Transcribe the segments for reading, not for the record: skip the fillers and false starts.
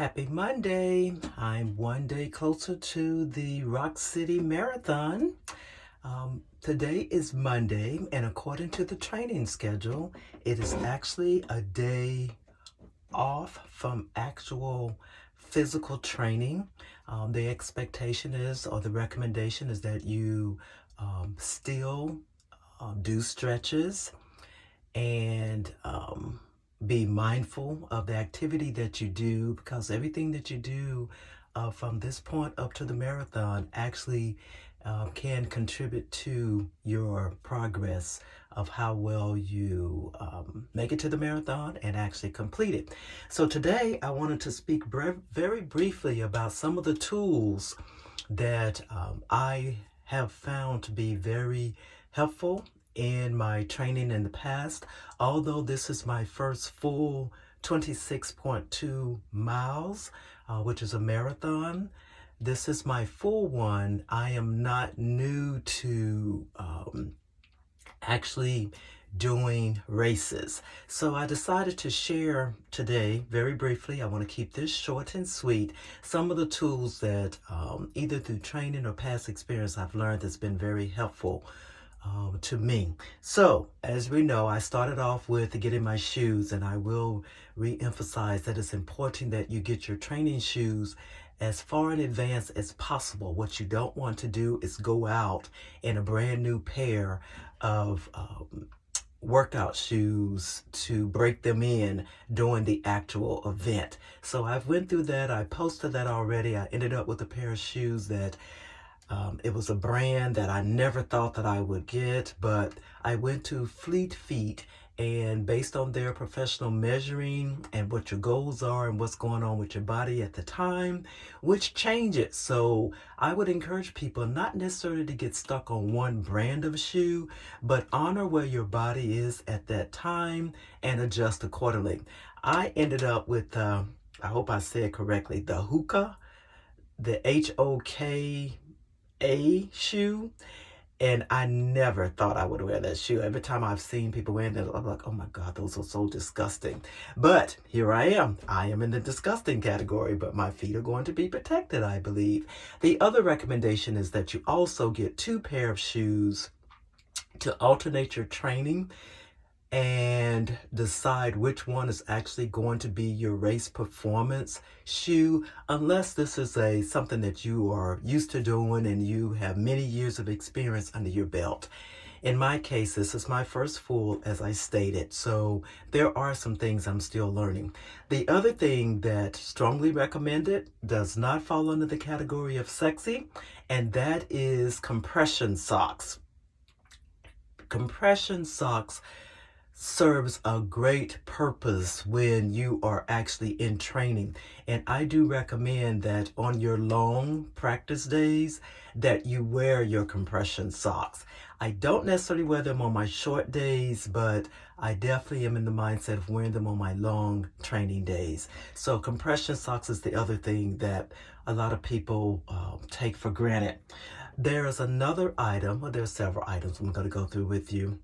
Happy Monday. I'm one day closer to the Rock City Marathon. Today is Monday, and according to the training schedule, it is actually a day off from actual physical training. The expectation is, or the recommendation is that you still do stretches and be mindful of the activity that you do, because everything that you do from this point up to the marathon actually can contribute to your progress of how well you make it to the marathon and actually complete it. So today I wanted to speak very briefly about some of the tools that I have found to be very helpful in my training in the past. Although this is my first full 26.2 miles, which is a marathon, this is my full one. I am not new to actually doing races. So I decided to share today, very briefly, I want to keep this short and sweet, some of the tools that either through training or past experience I've learned that's been very helpful to me. So, as we know, I started off with getting my shoes, and I will re-emphasize that it's important that you get your training shoes as far in advance as possible. What you don't want to do is go out in a brand new pair of workout shoes to break them in during the actual event. So I've went through that. I posted that already. I ended up with a pair of shoes that it was a brand that I never thought that I would get, but I went to Fleet Feet, and based on their professional measuring and what your goals are and what's going on with your body at the time, which changes. So I would encourage people not necessarily to get stuck on one brand of shoe, but honor where your body is at that time and adjust accordingly. I ended up with, I hope I said correctly, the Hoka, the HOKA shoe, and I never thought I would wear that shoe. Every time I've seen people wearing it, I'm like, oh my God, those are so disgusting. But here I am. I am in the disgusting category, but my feet are going to be protected, I believe. The other recommendation is that you also get two pair of shoes to alternate your training and decide which one is actually going to be your race performance shoe, unless this is something that you are used to doing and you have many years of experience under your belt. In my case, this is my first full, as I stated, so there are some things I'm still learning. The other thing that strongly recommended does not fall under the category of sexy, and that is compression socks. Compression socks serves a great purpose when you are actually in training. And I do recommend that on your long practice days that you wear your compression socks. I don't necessarily wear them on my short days, but I definitely am in the mindset of wearing them on my long training days. So compression socks is the other thing that a lot of people take for granted. There's another item, well, there's several items I'm going to go through with you.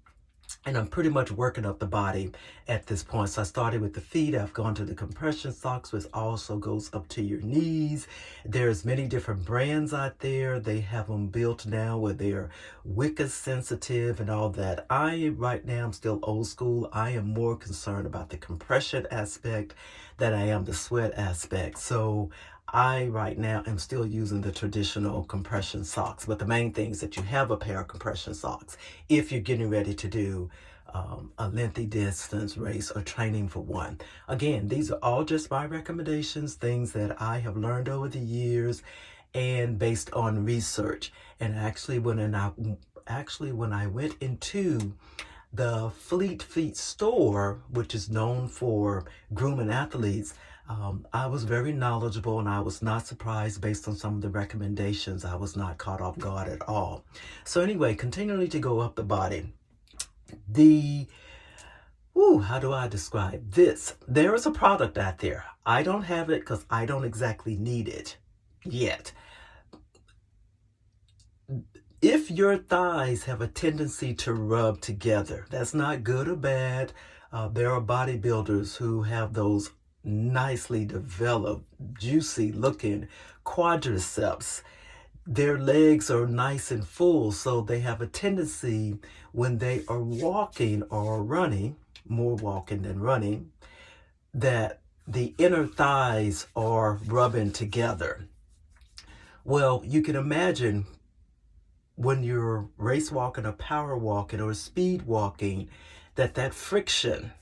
And I'm pretty much working up the body at this point. So I started with the feet. I've gone to the compression socks, which also goes up to your knees. There's many different brands out there. They have them built now where they're wicker sensitive and all that. Right now, I'm still old school. I am more concerned about the compression aspect than I am the sweat aspect. So I right now am still using the traditional compression socks, but the main thing is that you have a pair of compression socks if you're getting ready to do a lengthy distance race or training for one. Again, these are all just my recommendations, things that I have learned over the years and based on research. And actually, when I went into the Fleet Feet store, which is known for grooming athletes, I was very knowledgeable, and I was not surprised based on some of the recommendations. I was not caught off guard at all. So anyway, continually to go up the body. How do I describe this? There is a product out there. I don't have it because I don't exactly need it yet. If your thighs have a tendency to rub together, that's not good or bad. There are bodybuilders who have those nicely developed, juicy looking quadriceps. Their legs are nice and full, so they have a tendency when they are walking or running, more walking than running, that the inner thighs are rubbing together. Well, you can imagine when you're race walking or power walking or speed walking, that friction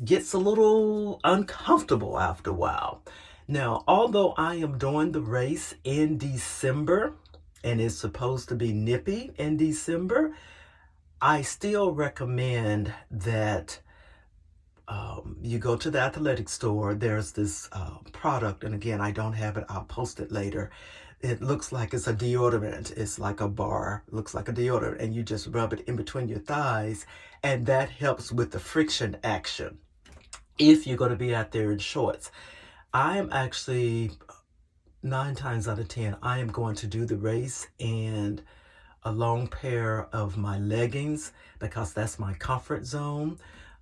gets a little uncomfortable after a while. Now, although I am doing the race in December and it's supposed to be nippy in December, I still recommend that you go to the athletic store. There's this product, and again, I don't have it. I'll post it later. It looks like it's a deodorant. It's like a bar, looks like a deodorant, and you just rub it in between your thighs, and that helps with the friction action if you're going to be out there in shorts. I am actually 9 times out of 10, I am going to do the race and a long pair of my leggings because that's my comfort zone.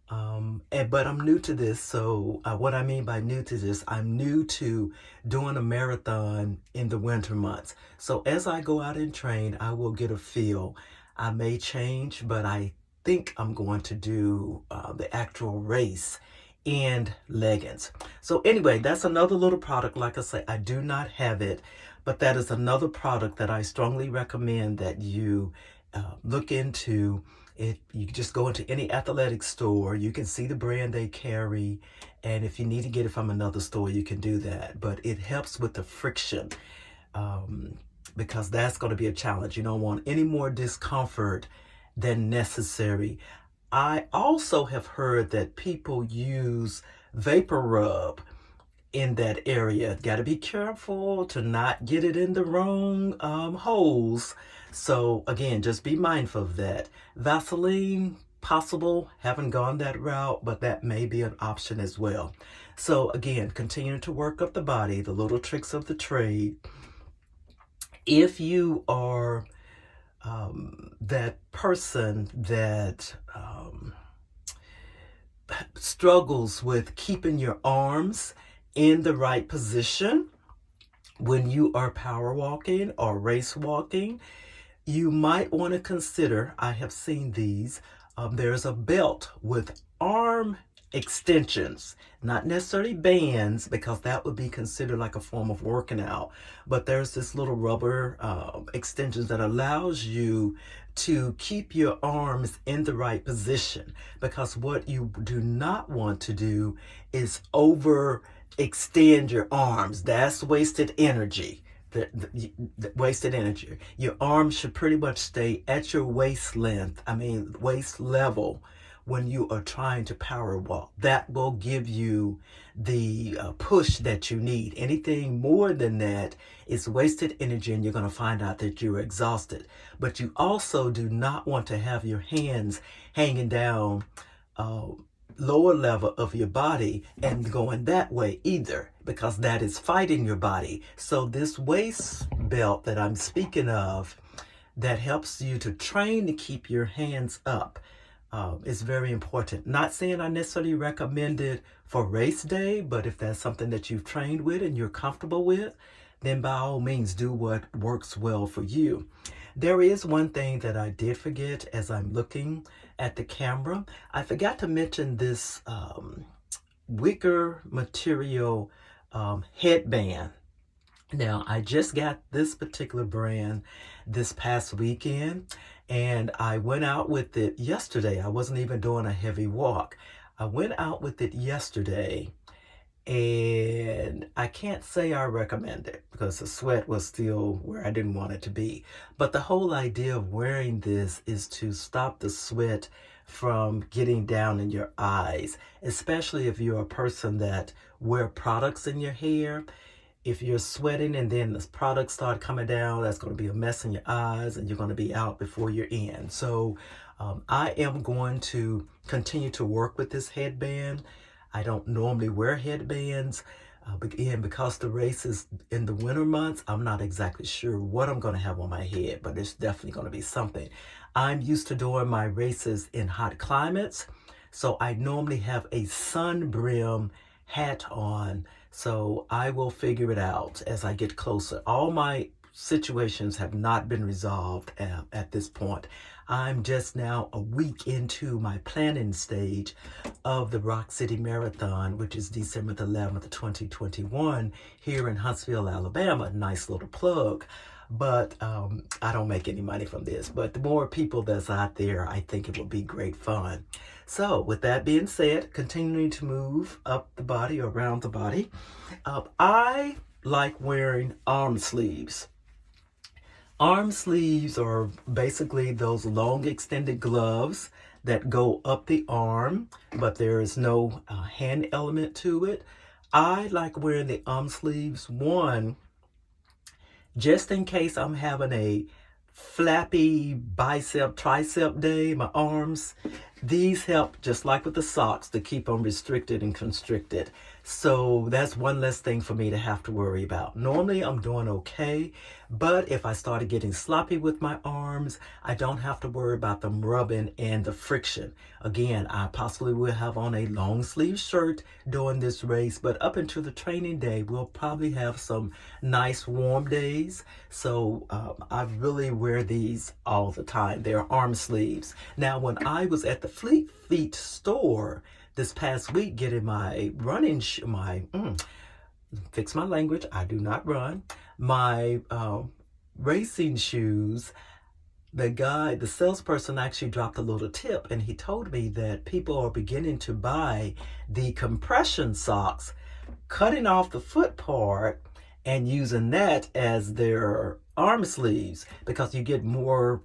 But I'm new to this, so what I mean by new to this, I'm new to doing a marathon in the winter months. So as I go out and train, I will get a feel. I may change, but I think I'm going to do the actual race and leggings. So anyway, that's another little product. Like I say, I do not have it, but that is another product that I strongly recommend that you look into. You just go into any athletic store, you can see the brand they carry, and if you need to get it from another store, you can do that. But it helps with the friction because that's going to be a challenge. You don't want any more discomfort than necessary. I also have heard that people use vapor rub in that area. Got to be careful to not get it in the wrong holes. So again, just be mindful of that. Vaseline, possible, haven't gone that route, but that may be an option as well. So again, continue to work up the body, the little tricks of the trade. If you are that person that struggles with keeping your arms in the right position when you are power walking or race walking, you might want to consider, I have seen these, there's a belt with arm extensions, not necessarily bands because that would be considered like a form of working out, but there's this little rubber extensions that allows you to keep your arms in the right position, because what you do not want to do is overextend your arms. That's wasted energy. The wasted energy. Your arms should pretty much stay at your waist length, waist level, when you are trying to power walk. That will give you the push that you need. Anything more than that is wasted energy, and you're going to find out that you're exhausted. But you also do not want to have your hands hanging down lower level of your body and going that way either, because that is fighting your body. So this waist belt that I'm speaking of, that helps you to train to keep your hands up, is very important. Not saying I necessarily recommend it for race day, but if that's something that you've trained with and you're comfortable with, then by all means do what works well for you. There is one thing that I did forget as I'm looking at the camera. I forgot to mention this wicker material headband. Now, I just got this particular brand this past weekend, and I went out with it yesterday. I wasn't even doing a heavy walk. I went out with it yesterday, and I can't say I recommend it because the sweat was still where I didn't want it to be. But the whole idea of wearing this is to stop the sweat from getting down in your eyes, especially if you're a person that wear products in your hair. If you're sweating and then the products start coming down, that's going to be a mess in your eyes, and you're going to be out before you're in. So I am going to continue to work with this headband. I don't normally wear headbands. Again, because the race is in the winter months, I'm not exactly sure what I'm going to have on my head, but it's definitely going to be something. I'm used to doing my races in hot climates, so I normally have a sun brim hat on. So I will figure it out as I get closer. All my situations have not been resolved at this point. I'm just now a week into my planning stage of the Rock City Marathon, which is December the 11th, 2021, here in Huntsville, Alabama. Nice little plug. But I don't make any money from this. But the more people that's out there, I think it will be great fun. So with that being said, continuing to move up the body, around the body, I like wearing arm sleeves. Arm sleeves are basically those long extended gloves that go up the arm, but there is no hand element to it. I like wearing the arm sleeves, one, just in case I'm having a flappy bicep tricep day, my arms. These help, just like with the socks, to keep them restricted and constricted. So that's one less thing for me to have to worry about. Normally I'm doing okay, but if I started getting sloppy with my arms, I don't have to worry about them rubbing and the friction. Again, I possibly will have on a long sleeve shirt during this race, but up until the training day, we'll probably have some nice warm days. So I really wear these all the time. They're arm sleeves. Now, when I was at the Fleet Feet store this past week getting my running fix my language, I do not run, my racing shoes, the salesperson actually dropped a little tip, and he told me that people are beginning to buy the compression socks, cutting off the foot part and using that as their arm sleeves because you get more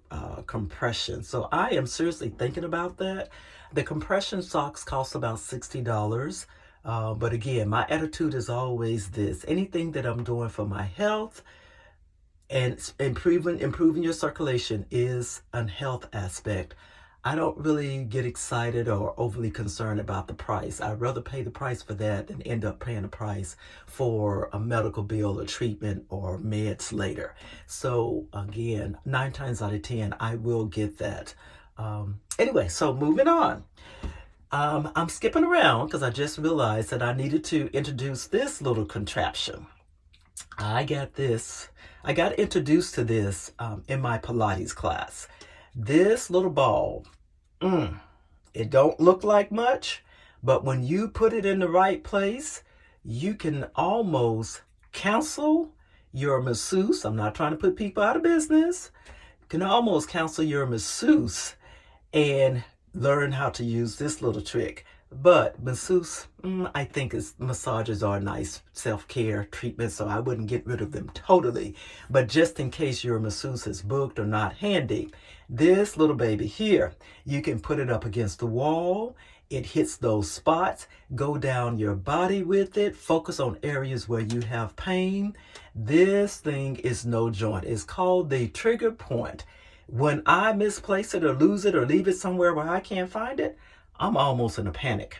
compression. So I am seriously thinking about that. The compression socks cost about $60. But again, my attitude is always this: anything that I'm doing for my health and improving your circulation is a health aspect. I don't really get excited or overly concerned about the price. I'd rather pay the price for that than end up paying the price for a medical bill or treatment or meds later. So again, 9 times out of 10, I will get that. Anyway, so moving on. I'm skipping around because I just realized that I needed to introduce this little contraption. I got introduced to this in my Pilates class. This little ball, it don't look like much, but when you put it in the right place, you can almost counsel your masseuse. I'm not trying to put people out of business. You can almost counsel your masseuse and learn how to use this little trick. But masseuse, I think massages are a nice self-care treatment, so I wouldn't get rid of them totally. But just in case your masseuse is booked or not handy, this little baby here, you can put it up against the wall. It hits those spots. Go down your body with it. Focus on areas where you have pain. This thing is no joint. It's called the trigger point. When I misplace it or lose it or leave it somewhere where I can't find it, I'm almost in a panic.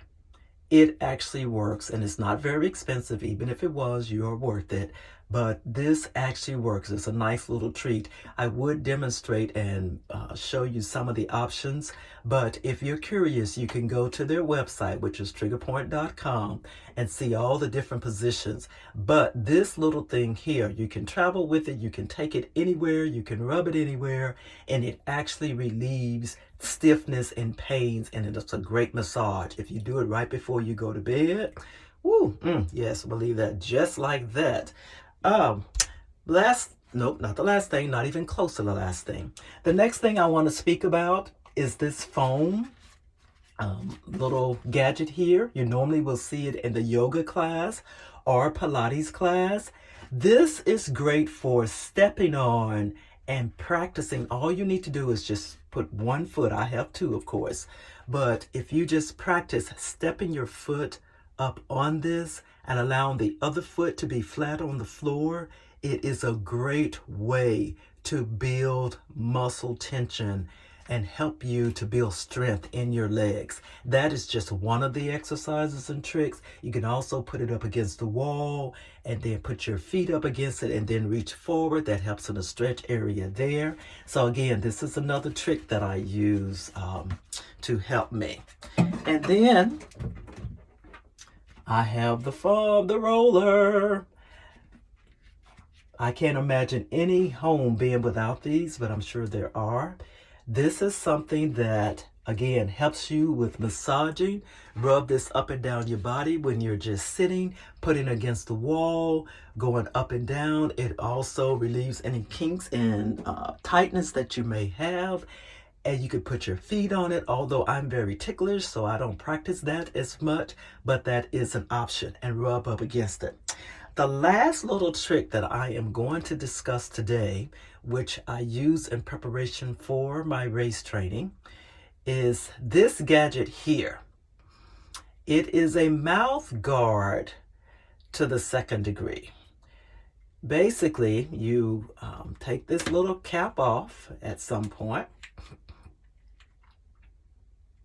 It actually works, and it's not very expensive. Even if it was, you're worth it. But this actually works. It's a nice little treat. I would demonstrate and show you some of the options, but if you're curious, you can go to their website, which is triggerpoint.com, and see all the different positions. But this little thing here, you can travel with it, you can take it anywhere, you can rub it anywhere, and it actually relieves stiffness and pains, and it's a great massage. If you do it right before you go to bed, yes, believe that, just like that. Nope, not the last thing, not even close to the last thing. The next thing I want to speak about is this foam little gadget here. You normally will see it in the yoga class or Pilates class. This is great for stepping on and practicing. All you need to do is just put one foot. I have two, of course, but if you just practice stepping your foot up on this and allowing the other foot to be flat on the floor, it is a great way to build muscle tension and help you to build strength in your legs. That is just one of the exercises and tricks. You can also put it up against the wall and then put your feet up against it and then reach forward. That helps in the stretch area there. So again, this is another trick that I use to help me. And then I have the foam, the roller. I can't imagine any home being without these, but I'm sure there are. This is something that, again, helps you with massaging. Rub this up and down your body when you're just sitting, putting against the wall, going up and down. It also relieves any kinks and tightness that you may have. And you could put your feet on it, although I'm very ticklish, so I don't practice that as much, but that is an option, and rub up against it. The last little trick that I am going to discuss today, which I use in preparation for my race training, is this gadget here. It is a mouth guard to the second degree. Basically, you take this little cap off at some point.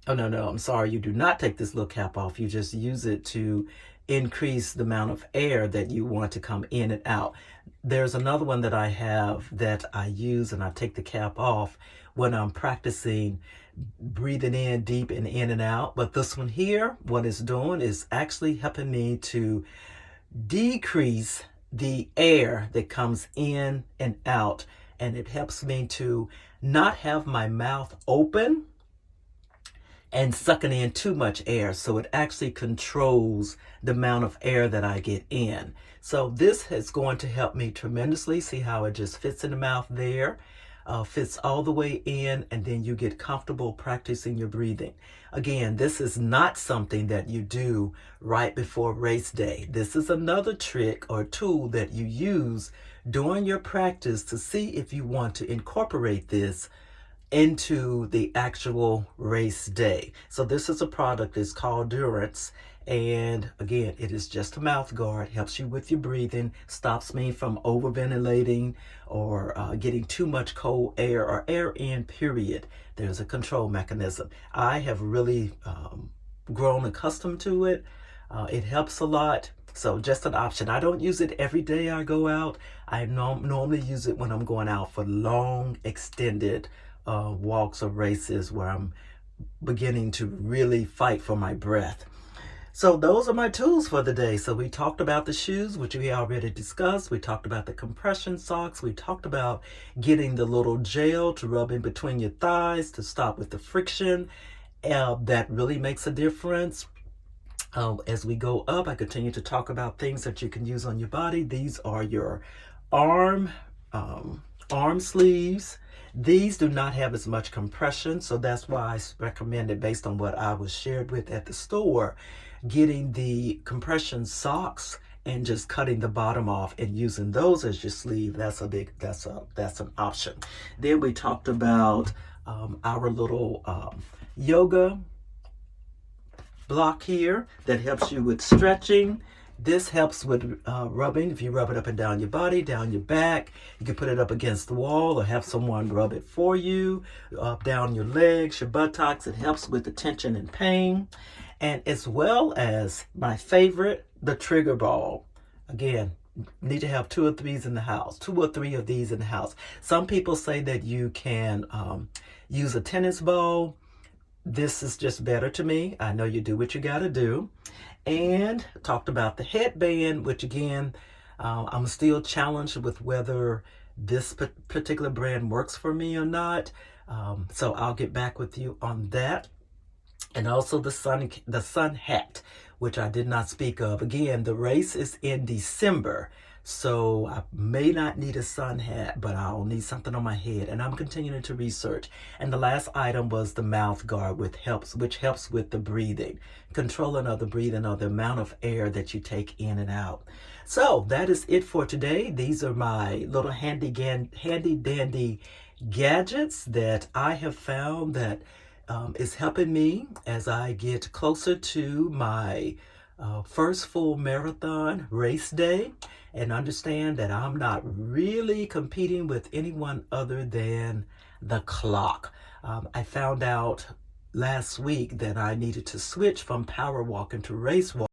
Oh, no, I'm sorry. You do not take this little cap off. You just use it to increase the amount of air that you want to come in and out. There's another one that I have that I use, and I take the cap off when I'm practicing breathing in deep and in and out. But this one here, what it's doing is actually helping me to decrease the air that comes in and out. And it helps me to not have my mouth open and sucking in too much air. So it actually controls the amount of air that I get in. So this is going to help me tremendously. See how it just fits in the mouth there, fits all the way in, and then you get comfortable practicing your breathing. Again, this is not something that you do right before race day. This is another trick or tool that you use during your practice to see if you want to incorporate this into the actual race day. So this is a product, it's called Durance, and again, it is just a mouth guard, helps you with your breathing, stops me from overventilating or getting too much cold air or air in, period. There's a control mechanism. I have really grown accustomed to it. It helps a lot. So just an option. I don't use it every day I go out. I normally use it when I'm going out for long, extended walks or races where I'm beginning to really fight for my breath. So those are my tools for the day. So we talked about the shoes, which we already discussed. We talked about the compression socks. We talked about getting the little gel to rub in between your thighs to stop with the friction. That really makes a difference. As we go up, I continue to talk about things that you can use on your body. These are your arm sleeves. These do not have as much compression, so that's why I recommend it based on what I was shared with at the store, getting the compression socks and just cutting the bottom off and using those as your sleeve. That's an option. Then we talked about our little yoga block here that helps you with stretching. This helps with rubbing. If you rub it up and down your body, down your back, you can put it up against the wall or have someone rub it for you, up down your legs, your buttocks. It helps with the tension and pain. And as well as my favorite, the trigger ball. Again, need to have 2 or 3 in the house, 2 or 3 of these in the house. Some people say that you can use a tennis ball. This is just better to me. I know you do what you got to do. And talked about the headband, which again, I'm still challenged with whether this particular brand works for me or not. So I'll get back with you on that. And also the sun hat, which I did not speak of. Again, the race is in December, so I may not need a sun hat, but I'll need something on my head, and I'm continuing to research. And the last item was the mouth guard, which helps with the breathing, controlling of the breathing or the amount of air that you take in and out. So that is it for today. These are my little handy dandy gadgets that I have found that is helping me as I get closer to my first full marathon race day, and understand that I'm not really competing with anyone other than the clock. I found out last week that I needed to switch from power walking to race walking.